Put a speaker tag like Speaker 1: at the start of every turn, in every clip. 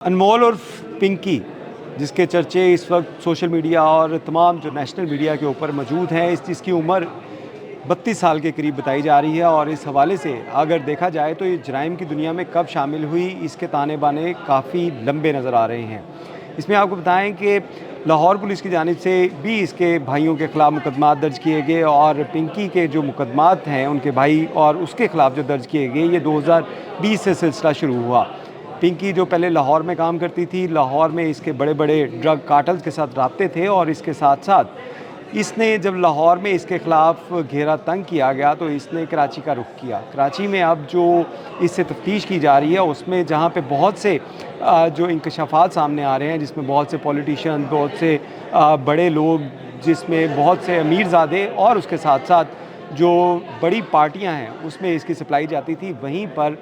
Speaker 1: अनमोल और पिंकी जिसके चर्चे इस वक्त सोशल मीडिया और तमाम जो नेशनल मीडिया के ऊपर मौजूद हैं, इस चीज़ की उम्र 32 साल के करीब बताई जा रही है। और इस हवाले से अगर देखा जाए तो ये जराइम की दुनिया में कब शामिल हुई, इसके ताने बाने काफ़ी लंबे नज़र आ रहे हैं। इसमें आपको बताएं कि लाहौर पुलिस की जानिब से भी इसके भाइयों के ख़िलाफ़ मुकदमात दर्ज किए गए और पिंकी के जो मुकदमात हैं उनके भाई और उसके ख़िलाफ़ जो दर्ज किए गए, ये 2020 से सिलसिला शुरू हुआ। पिंकी जो पहले लाहौर में काम करती थी, लाहौर में इसके बड़े बड़े ड्रग कार्टल्स के साथ राब्ते थे और इसके साथ साथ इसने जब लाहौर में इसके ख़िलाफ़ घेरा तंग किया गया तो इसने कराची का रुख किया। कराची में अब जो इससे तफ्तीश की जा रही है उसमें जहाँ पे बहुत से जो इंकशाफात सामने आ रहे हैं, जिसमें बहुत से पॉलिटिशियन, बहुत से बड़े लोग, जिसमें बहुत से अमीरज़ादे और उसके साथ साथ जो बड़ी पार्टियां हैं उसमें इसकी सप्लाई जाती थी, वहीं पर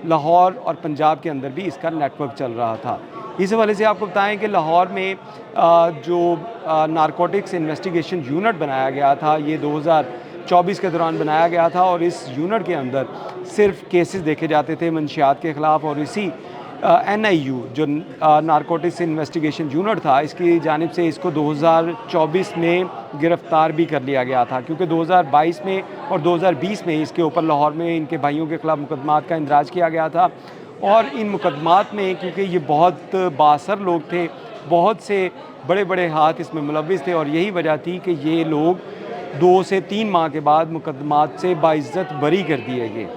Speaker 1: लाहौर और पंजाब के अंदर भी इसका नेटवर्क चल रहा था। इस हवाले से आपको बताएं कि लाहौर में जो नारकोटिक्स इन्वेस्टिगेशन यूनिट बनाया गया था, ये 2024 के दौरान बनाया गया था और इस यूनिट के अंदर सिर्फ केसेस देखे जाते थे मंशियात के ख़िलाफ़। और इसी NIU जो नारकोटिक्स इन्वेस्टिगेशन यूनिट था, इसकी जानिब से इसको 2024 में गिरफ़्तार भी कर लिया गया था, क्योंकि 2022 में और 2020 में इसके ऊपर लाहौर में इनके भाइयों के ख़िलाफ़ मुकदमात का इंदराज किया गया था। और इन मुकदमात में क्योंकि ये बहुत बाअसर लोग थे, बहुत से बड़े बड़े हाथ इसमें मुलव्विस थे और यही वजह थी कि ये लोग 2 से 3 माह के बाद मुकदमात से बाइज़्ज़त बरी कर दिए गए।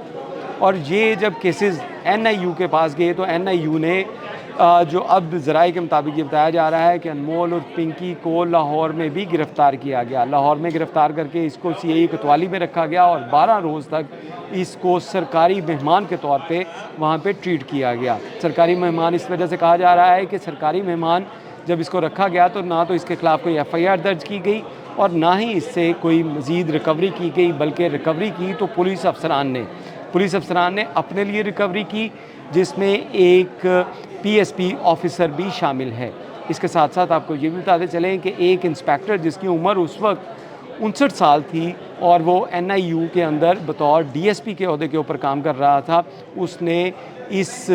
Speaker 1: और ये जब केसेस NIU के पास गए तो NIU ने जो अब ज़राए के मुताबिक ये बताया जा रहा है कि अनमोल और पिंकी को लाहौर में भी गिरफ़्तार किया गया। लाहौर में गिरफ़्तार करके इसको CIE कोतवाली में रखा गया और 12 रोज़ तक इसको सरकारी मेहमान के तौर पे वहाँ पे ट्रीट किया गया। सरकारी मेहमान इस वजह से कहा जा रहा है कि सरकारी मेहमान जब इसको रखा गया तो ना तो इसके ख़िलाफ़ कोई FIR दर्ज की गई और ना ही इससे कोई मज़ीद रिकवरी की गई, बल्कि रिकवरी की तो पुलिस अफसरान ने अपने लिए रिकवरी की, जिसमें एक PSP ऑफ़िसर भी शामिल है। इसके साथ साथ आपको ये भी बताते चलें कि एक इंस्पेक्टर जिसकी उम्र उस वक्त 59 साल थी और वो NIU के अंदर बतौर DSP के ओहदे के ऊपर काम कर रहा था, उसने इस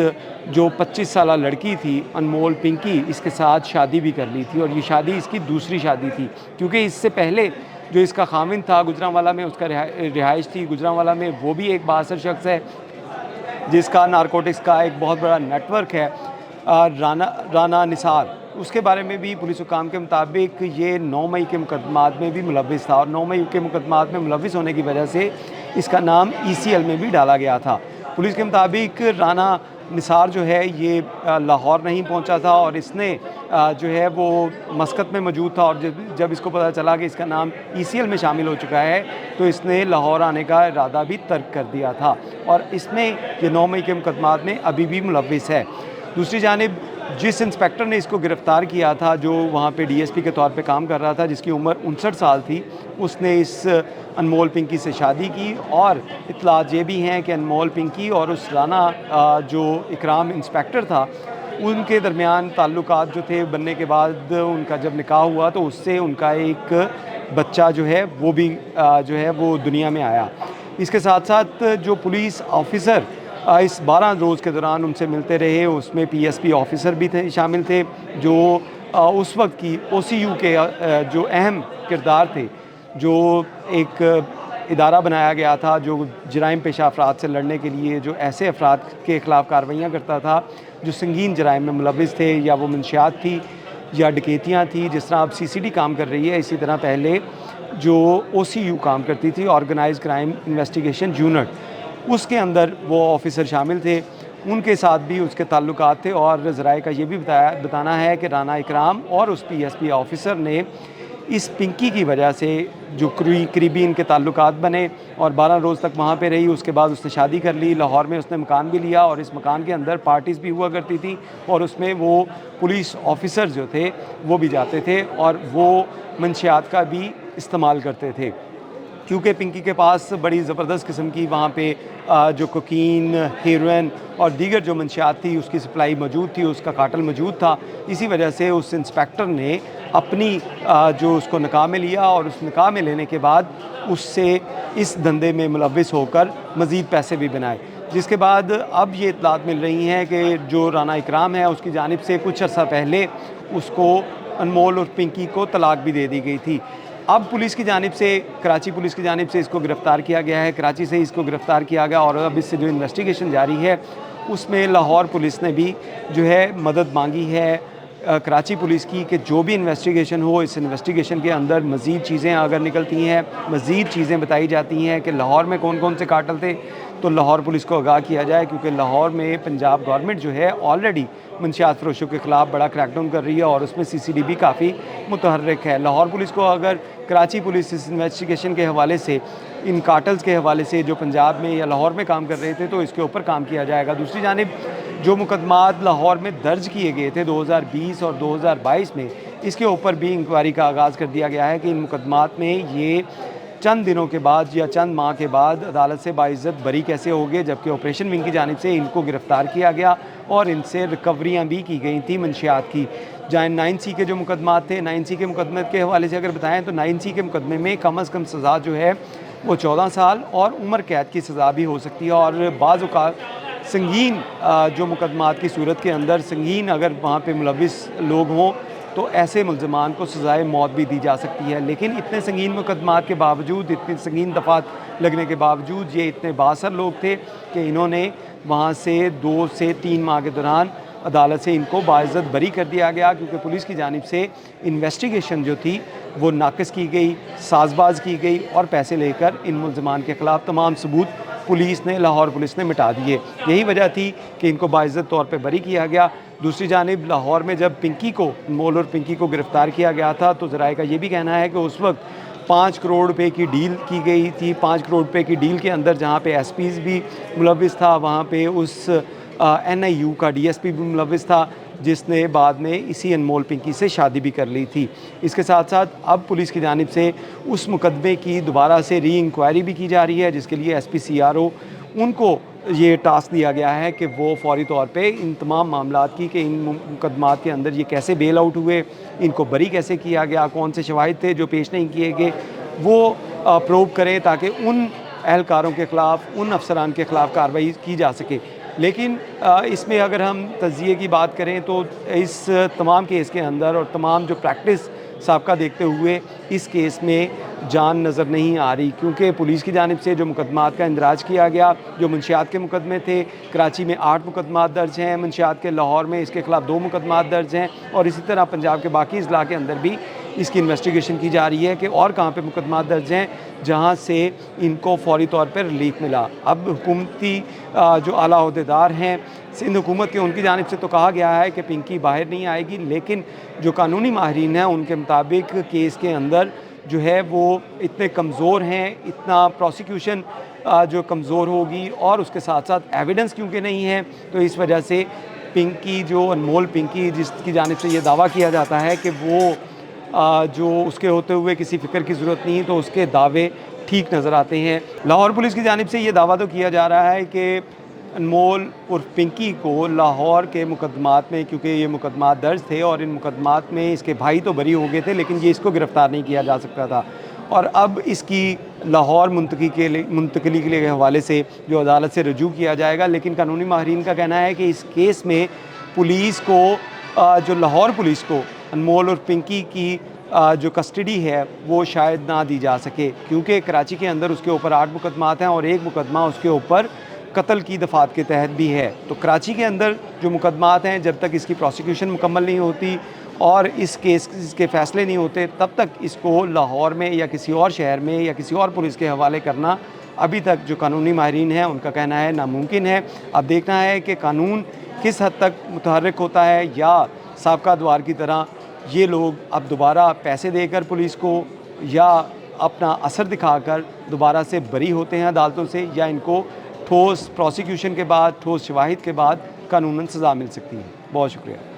Speaker 1: जो 25 साला लड़की थी अनमोल पिंकी, इसके साथ शादी भी कर ली थी। और ये शादी इसकी दूसरी शादी थी, क्योंकि इससे पहले जो इसका खामिन था गुजरांवाला में, उसका रिहाइश थी गुजरांवाला में, वो भी एक बाअसर शख्स है जिसका नारकोटिक्स का एक बहुत बड़ा नेटवर्क है, राना निसार। उसके बारे में भी पुलिस हुकाम के मुताबिक ये 9 मई के मुकदमात में भी मुलव्विस था और 9 मई के मुकदमात में मुलव्विस होने की वजह से इसका नाम ECL में भी डाला गया था। पुलिस के मुताबिक राना निसार जो है ये लाहौर नहीं पहुंचा था और इसने जो है वो मस्कत में मौजूद था और जब इसको पता चला कि इसका नाम ECL में शामिल हो चुका है तो इसने लाहौर आने का इरादा भी तर्क कर दिया था और इसमें ये 9 मई के मुकदमात में अभी भी मुलव्विस है। दूसरी जानिब जिस इंस्पेक्टर ने इसको गिरफ़्तार किया था, जो वहाँ पे DSP के तौर पे काम कर रहा था, जिसकी उम्र 59 साल थी, उसने इस अनमोल पिंकी से शादी की। और इत्तलात ये भी हैं कि अनमोल पिंकी और उस राना जो इकराम इंस्पेक्टर था, उनके दरमियान ताल्लुकात जो थे बनने के बाद उनका जब निकाह हुआ तो उससे उनका एक बच्चा जो है वो भी जो है वो दुनिया में आया। इसके साथ साथ जो पुलिस ऑफिसर इस 12 रोज़ के दौरान उनसे मिलते रहे, उसमें PSP ऑफ़िसर भी थे, शामिल थे, जो उस वक्त की OCU के जो अहम किरदार थे, जो एक इदारा बनाया गया था जो जराइम पेशा अफराद से लड़ने के लिए, जो ऐसे अफराद के ख़िलाफ़ कार्रवाइयाँ करता था जो संगीन जराइम में मुलव्विस थे, या वो मंशियात थी या डकैतियाँ थी। जिस तरह अब CCD काम कर रही है, इसी तरह पहले जो OCU काम करती थी, ऑर्गेनाइज्ड क्राइम इन्वेस्टिगेशन यूनिट, उसके अंदर वो ऑफ़िसर शामिल थे। उनके साथ भी उसके ताल्लुकात थे और ज़राए का ये भी बताना है कि राना इकराम और उस PSP ऑफ़िसर ने इस पिंकी की वजह से जो करीबी इनके ताल्लुकात बने और 12 रोज़ तक वहाँ पे रही। उसके बाद उसने शादी कर ली, लाहौर में उसने मकान भी लिया और इस मकान के अंदर पार्टीज़ भी हुआ करती थी और उसमें वो पुलिस ऑफ़िसर जो थे वो भी जाते थे और वो मंशियात का भी इस्तेमाल करते थे, क्योंकि पिंकी के पास बड़ी ज़बरदस्त किस्म की वहाँ पे जो कोकीन, हेरोइन और दीगर जो मंशियात थी उसकी सप्लाई मौजूद थी, उसका कार्टल मौजूद था। इसी वजह से उस इंस्पेक्टर ने अपनी जो उसको निकाह में लिया और उस निकाह में लेने के बाद उससे इस धंधे में मुलव्विस होकर मज़ीद पैसे भी बनाए। जिसके बाद अब ये इत्तलात मिल रही हैं कि जो राना इकराम है उसकी जानिब से कुछ अर्सा पहले उसको अनमोल और पिंकी को तलाक भी दे दी गई थी। अब पुलिस की जानिब से, कराची पुलिस की जानिब से इसको गिरफ़्तार किया गया है, कराची से इसको गिरफ़्तार किया गया और अब इससे जो इन्वेस्टिगेशन जारी है उसमें लाहौर पुलिस ने भी जो है मदद मांगी है कराची पुलिस की कि जो भी इन्वेस्टिगेशन हो, इस इन्वेस्टिगेशन के अंदर मज़ीद चीज़ें अगर निकलती हैं, मज़ीद चीज़ें बताई जाती हैं कि लाहौर में कौन कौन से कार्टल थे, तो लाहौर पुलिस को आगाह किया जाए, क्योंकि लाहौर में पंजाब गवर्नमेंट जो है ऑलरेडी मंशियात फरोशों के ख़िलाफ़ बड़ा क्रैकडाउन कर रही है और उसमें CCD काफ़ी मुतहर्रिक है। लाहौर पुलिस को अगर कराची पुलिस इस इन्वेस्टिगेशन के हवाले से, इन कार्टल्स के हवाले से जो पंजाब में या लाहौर में काम कर रहे थे, तो इसके ऊपर काम किया जाएगा। दूसरी जानिब जो मुकदमात लाहौर में दर्ज किए गए थे 2020 और 2022 में, इसके ऊपर भी इंक्वायरी का आगाज़ कर दिया गया है कि इन मुकदमात में ये चंद दिनों के बाद या चंद माह के बाद अदालत से बाइज़्ज़त बरी कैसे हो गए, जबकि ऑपरेशन विंग की जानिब से इनको गिरफ़्तार किया गया और इनसे रिकवरियाँ भी की गई थी मंशियात की। जहाँ 9C के जो मुकदमात थे, 9C के मुकदमे के हवाले से अगर बताएँ तो 9C के मुकदमे में कम अज़ कम सज़ा जो है वो 14 साल और उम्र कैद की सज़ा भी हो सकती है और बाज़ औक़ात संगीन जो मुकदमात की सूरत के अंदर संगीन अगर वहाँ पे मुलविस लोग हों तो ऐसे मुल्ज़मान को सज़ाए मौत भी दी जा सकती है। लेकिन इतने संगीन मुकदमात के बावजूद, इतनी संगीन दफ़ात लगने के बावजूद ये इतने बाअसर लोग थे कि इन्होंने वहाँ से 2 से 3 माह के दौरान अदालत से इनको बाइज़्ज़त बरी कर दिया गया, क्योंकि पुलिस की जानिब से इन्वेस्टिगेशन जो थी वो नाक़िस की गई, साज़बाज़ की गई और पैसे लेकर इन मुल्ज़मान के ख़िलाफ़ तमाम सबूत पुलिस ने, लाहौर पुलिस ने मिटा दिए। यही वजह थी कि इनको बाइज़्ज़त तौर पे बरी किया गया। दूसरी जानिब लाहौर में जब पिंकी को, अनमोल और पिंकी को गिरफ़्तार किया गया था, तो ज़राए का ये भी कहना है कि उस वक्त 5 करोड़ रुपए की डील की गई थी। 5 करोड़ रुपए की डील के अंदर जहाँ पे SPs भी मुलविस था, वहाँ पे उस NIU का DSP भी मुलविस था, जिसने बाद में इसी अनमोल पिंकी से शादी भी कर ली थी। इसके साथ साथ अब पुलिस की जानिब से उस मुकदमे की दोबारा से री इंक्वायरी भी की जा रही है, जिसके लिए SP CRO उनको ये टास्क दिया गया है कि वो फ़ौरी तौर पे इन तमाम मामलात की, कि इन मुकदमात के अंदर ये कैसे बेल आउट हुए, इनको बरी कैसे किया गया, कौन से शवाहिद थे जो पेश नहीं किए गए, वो प्रूव करें ताकि उन एहलकारों के ख़िलाफ़, उन अफसरान के ख़िलाफ़ कार्रवाई की जा सके। लेकिन इसमें अगर हम तज़किये की बात करें तो इस तमाम केस के अंदर और तमाम जो प्रैक्टिस साबका देखते हुए इस केस में जान नज़र नहीं आ रही, क्योंकि पुलिस की जानिब से जो मुकदमात का इंदराज किया गया, जो मंशियात के मुकदमे थे, कराची में 8 मुकदमात दर्ज हैं, मंशियात के लाहौर में इसके ख़िलाफ़ 2 मुकदमात दर्ज हैं और इसी तरह पंजाब के बाकी अज़ला के अंदर भी इसकी इन्वेस्टिगेशन की जा रही है कि और कहाँ पे मुकदमात दर्ज हैं जहाँ से इनको फ़ौरी तौर पर रिलीफ मिला। अब हुकूमती जो आला अहदेदार हैं सिंध हुकूमत के, उनकी जानिब से तो कहा गया है कि पिंकी बाहर नहीं आएगी, लेकिन जो कानूनी माहिरीन हैं उनके मुताबिक केस के अंदर जो है वो इतने कमज़ोर हैं, इतना प्रोसिक्यूशन जो कमज़ोर होगी और उसके साथ साथ एविडेंस क्योंकि नहीं है, तो इस वजह से पिंकी, जो अनमोल पिंकी जिसकी जानिब से ये दावा किया जाता है कि वो जो उसके होते हुए किसी फ़िक्र की ज़रूरत नहीं, तो उसके दावे ठीक नज़र आते हैं। लाहौर पुलिस की जानिब से ये दावा तो किया जा रहा है कि अनमोल और पिंकी को लाहौर के मुकदमात में, क्योंकि ये मुकदमात दर्ज थे और इन मुकदमात में इसके भाई तो बरी हो गए थे, लेकिन ये इसको गिरफ़्तार नहीं किया जा सकता था और अब इसकी लाहौर मुंतकली के लिए हवाले से जो अदालत से रजू किया जाएगा। लेकिन कानूनी माहिरीन का कहना है कि इस केस में पुलिस को, जो लाहौर पुलिस को अनमोल और पिंकी की जो कस्टडी है वो शायद ना दी जा सके, क्योंकि कराची के अंदर उसके ऊपर 8 मुकदमात हैं और एक मुकदमा उसके ऊपर कत्ल की दफ़ात के तहत भी है। तो कराची के अंदर जो मुकदमात हैं, जब तक इसकी प्रोसिक्यूशन मुकम्मल नहीं होती और इस केस के फ़ैसले नहीं होते, तब तक इसको लाहौर में या किसी और शहर में या किसी और पुलिस के हवाले करना अभी तक जो कानूनी माहिरीन हैं उनका कहना है नामुमकिन है। अब देखना है कि कानून किस हद तक मुतहर्रिक होता है, या साबका द्वार की तरह ये लोग अब दोबारा पैसे देकर पुलिस को या अपना असर दिखाकर दोबारा से बरी होते हैं अदालतों से, या इनको ठोस प्रोसिक्यूशन के बाद, ठोस शवाहिद के बाद कानूनन सज़ा मिल सकती है। बहुत शुक्रिया।